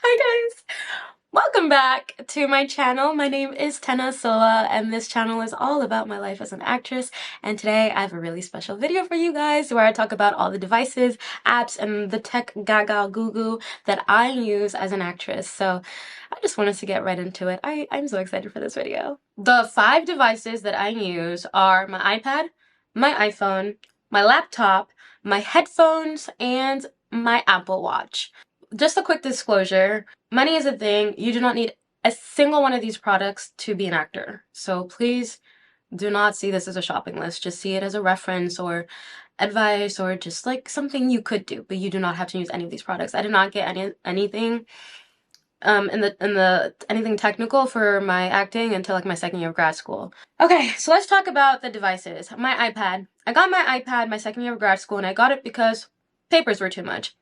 Hi guys! Welcome back to my channel. My name is Tena Sola and this channel is all about my life as an actress, and today I have a really special video for you guys where I talk about all the devices, apps, and the tech gaga goo goo that I use as an actress. So I just wanted to get right into it. I'm so excited for this video. The 5 devices that I use are my iPad, my iPhone, my laptop, my headphones, and my Apple Watch. Just a quick disclosure, money is a thing. You do not need a single one of these products to be an actor. So please do not see this as a shopping list. Just see it as a reference or advice or just like something you could do, but you do not have to use any of these products. I did not get anything in the anything technical for my acting until like my second year of grad school. Okay, so let's talk about the devices. My iPad. I got my iPad my second year of grad school and I got it because papers were too much.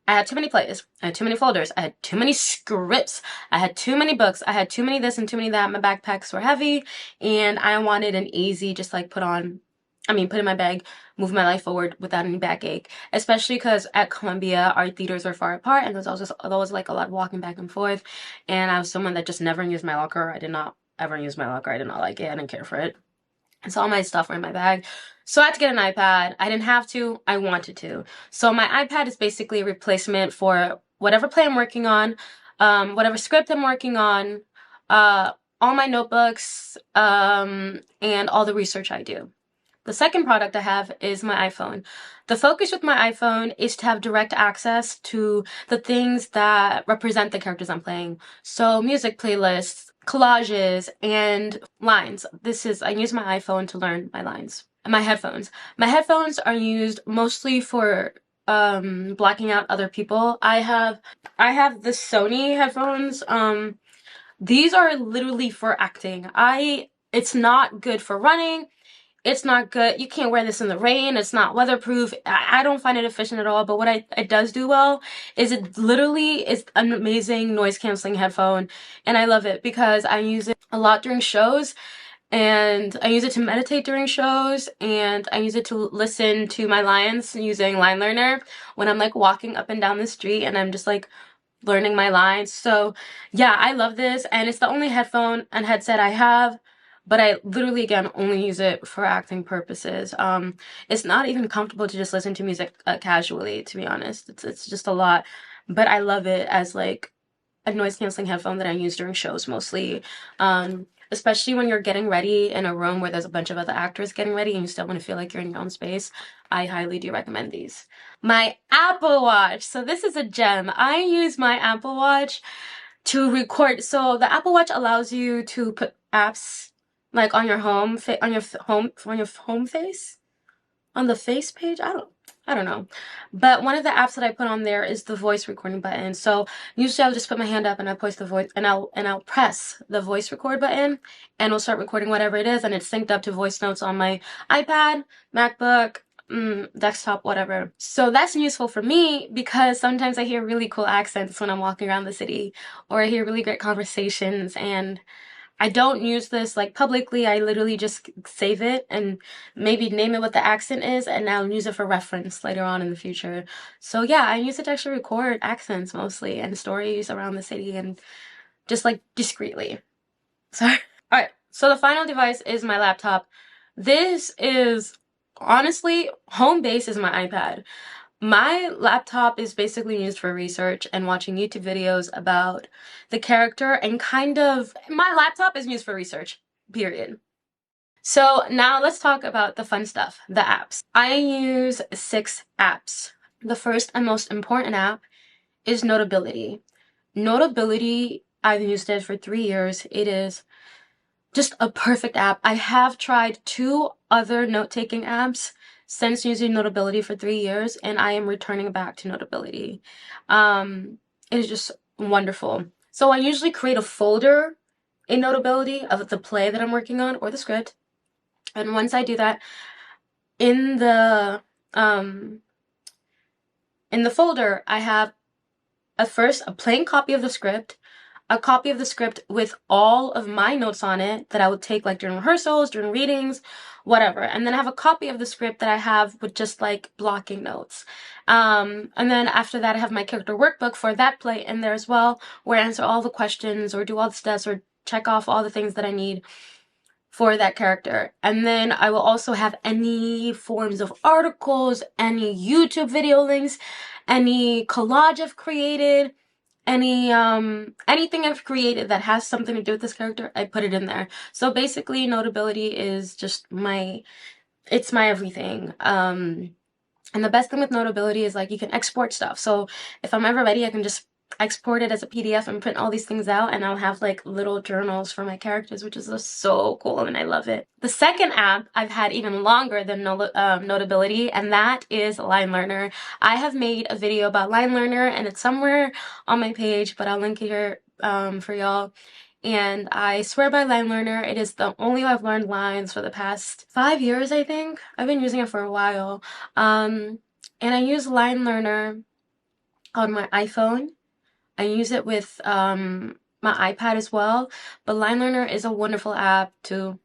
I had too many plays. I had too many folders. I had too many scripts. I had too many books. I had too many this and too many that. My backpacks were heavy and I wanted an easy, just like put in my bag, move my life forward without any backache. Especially because at Columbia, our theaters were far apart and there was like a lot of walking back and forth. And I was someone that just never used my locker. I did not ever use my locker. I did not like it. I didn't care for it. So all my stuff were in my bag. So I had to get an iPad. I didn't have to, I wanted to. So my iPad is basically a replacement for whatever play I'm working on, whatever script I'm working on, all my notebooks, and all the research I do. The second product I have is my iPhone. The focus with my iPhone is to have direct access to the things that represent the characters I'm playing. So music playlists, collages, and lines. I use my iPhone to learn my lines. My headphones. My headphones are used mostly for blocking out other people. I have the Sony headphones. These are literally for acting. It's not good for running. It's not good. You can't wear this in the rain. It's not weatherproof. I don't find it efficient at all. But what it does do well is it literally is an amazing noise canceling headphone. And I love it because I use it a lot during shows. And I use it to meditate during shows. And I use it to listen to my lines using Line Learner when I'm like walking up and down the street and I'm just like learning my lines. So yeah, I love this. And it's the only headphone and headset I have. But I literally, again, only use it for acting purposes. It's not even comfortable to just listen to music casually, to be honest. It's just a lot. But I love it as like a noise canceling headphone that I use during shows mostly. Especially when you're getting ready in a room where there's a bunch of other actors getting ready and you still want to feel like you're in your own space. I highly do recommend these. My Apple Watch. So this is a gem. I use my Apple Watch to record. So the Apple Watch allows you to put apps like on your home face, on the face page. I don't know. But one of the apps that I put on there is the voice recording button. So usually I'll just put my hand up and I'll press the voice and I'll press the voice record button and it'll start recording whatever it is, and it's synced up to voice notes on my iPad, MacBook, desktop, whatever. So that's useful for me because sometimes I hear really cool accents when I'm walking around the city, or I hear really great conversations, and I don't use this like publicly. I literally just save it and maybe name it what the accent is, and I'll use it for reference later on in the future. So yeah, I use it to actually record accents mostly and stories around the city and just like discreetly. Sorry. Alright, so the final device is my laptop. This is honestly, home base is my iPad. My laptop is basically used for research and watching YouTube videos about the character, and my laptop is used for research, period. So now let's talk about the fun stuff, the apps. I use 6 apps. The first and most important app is Notability. Notability, I've used it for 3 years. It is just a perfect app. I have tried 2 other note-taking apps since using Notability for 3 years, and I am returning back to Notability. It is just wonderful. So I usually create a folder in Notability of the play that I'm working on or the script. And once I do that, in the folder, I have a plain copy of the script, a copy of the script with all of my notes on it that I would take like during rehearsals, during readings, whatever. And then I have a copy of the script that I have with just like blocking notes. And then after that, I have my character workbook for that play in there as well, where I answer all the questions or do all the steps or check off all the things that I need for that character. And then I will also have any forms of articles, any YouTube video links, any collage I've created, anything I've created that has something to do with this character, I put it in there. So basically, Notability is just it's my everything. And the best thing with Notability is like you can export stuff. So if I'm ever ready, I can just export it as a PDF and print all these things out, and I'll have like little journals for my characters, which is just so cool, and I love it. The second app I've had even longer than Notability, and that is Line Learner. I have made a video about Line Learner, and it's somewhere on my page, but I'll link it here for y'all. And I swear by Line Learner. It is the only way I've learned lines for the past 5 years, I think. I've been using it for a while. And I use Line Learner on my iPhone. I use it with my iPad as well, but Line Learner is a wonderful app to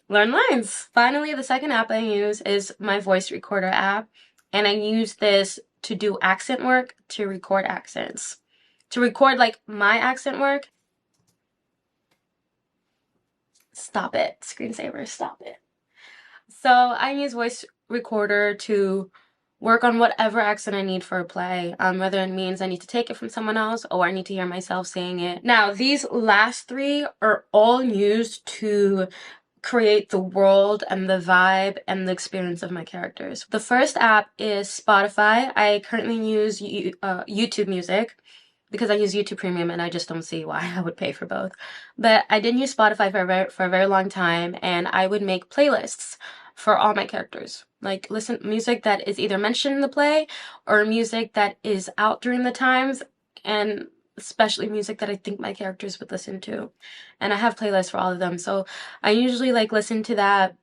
learn lines. Finally, the second app I use is my voice recorder app, and I use this to do accent work, to record accents. To record like my accent work. Stop it, screensaver, stop it. So I use voice recorder to work on whatever accent I need for a play, whether it means I need to take it from someone else or I need to hear myself saying it. Now, these last three are all used to create the world and the vibe and the experience of my characters. The first app is Spotify. I currently use YouTube Music because I use YouTube Premium, and I just don't see why I would pay for both. But I did use Spotify for a very long time, and I would make playlists for all my characters. Like listen music that is either mentioned in the play or music that is out during the times, and especially music that I think my characters would listen to. And I have playlists for all of them. So I usually like listen to that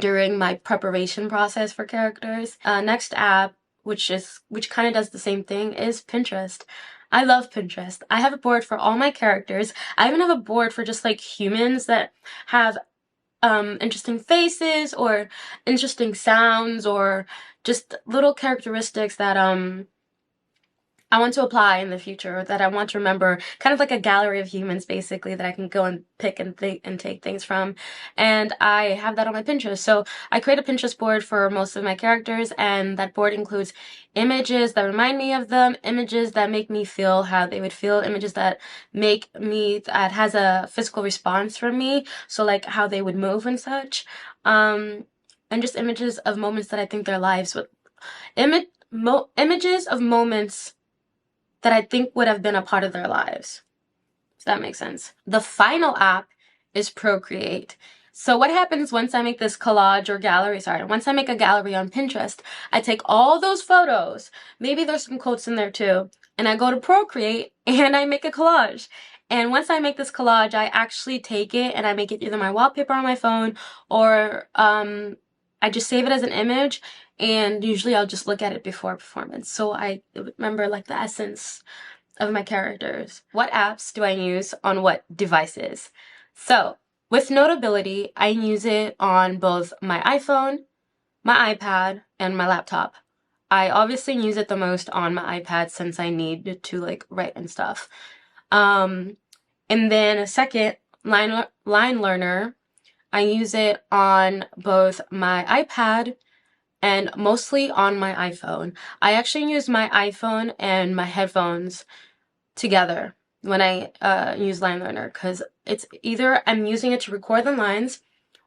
during my preparation process for characters. Next app, which kind of does the same thing, is Pinterest. I love Pinterest. I have a board for all my characters. I even have a board for just like humans that have interesting faces or interesting sounds or just little characteristics that I want to apply in the future, or that I want to remember, kind of like a gallery of humans basically that I can go and pick and think and take things from. And I have that on my Pinterest. So I create a Pinterest board for most of my characters, and that board includes images that remind me of them, images that make me feel how they would feel, images that that has a physical response from me, so like how they would move and such, and just images of moments that I think their lives would, images of moments that I think would have been a part of their lives. If that makes sense. The final app is Procreate. So what happens once I make this collage or gallery, once I make a gallery on Pinterest, I take all those photos, maybe there's some quotes in there too, and I go to Procreate and I make a collage. And once I make this collage, I actually take it and I make it either my wallpaper on my phone, or I just save it as an image, and usually I'll just look at it before performance, so I remember like the essence of my characters. What apps do I use on what devices? So with Notability, I use it on both my iPhone, my iPad, and my laptop. I obviously use it the most on my iPad since I need to like write and stuff. And then second, Line Learner, I use it on both my iPad and mostly on my iPhone. I actually use my iPhone and my headphones together when I use Line Learner, because it's either I'm using it to record the lines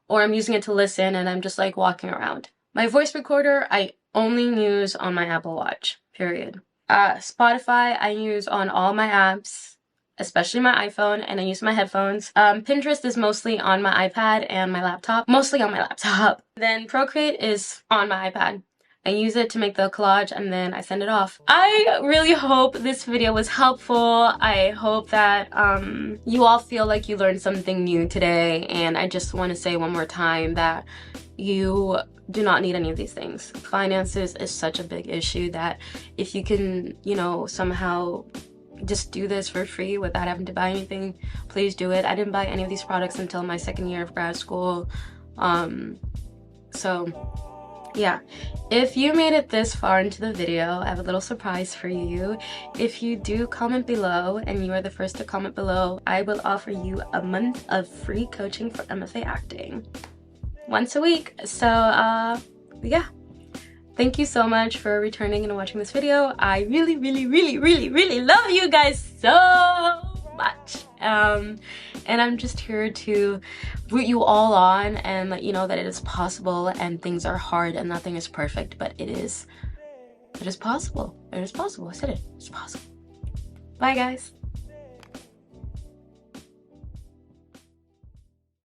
or I'm using it to listen and I'm just like walking around. My voice recorder I only use on my Apple Watch, period. Spotify I use on all my apps, especially my iPhone, and I use my headphones. Pinterest is mostly on my iPad and my laptop, mostly on my laptop. Then Procreate is on my iPad. I use it to make the collage and then I send it off. I really hope this video was helpful. I hope that you all feel like you learned something new today, and I just want to say one more time that you do not need any of these things. Finances is such a big issue that if you can, somehow just do this for free without having to buy anything, please do it. I didn't buy any of these products until my second year of grad school. So yeah, if you made it this far into the video, I have a little surprise for you. If you do comment below and you are the first to comment below, I will offer you a month of free coaching for MFA acting once a week. So yeah, thank you so much for returning and watching this video. I really, really, really, really, really love you guys so much. And I'm just here to root you all on and let you know that it is possible, and things are hard and nothing is perfect, but it is possible. It is possible. I said it. It's possible. Bye, guys.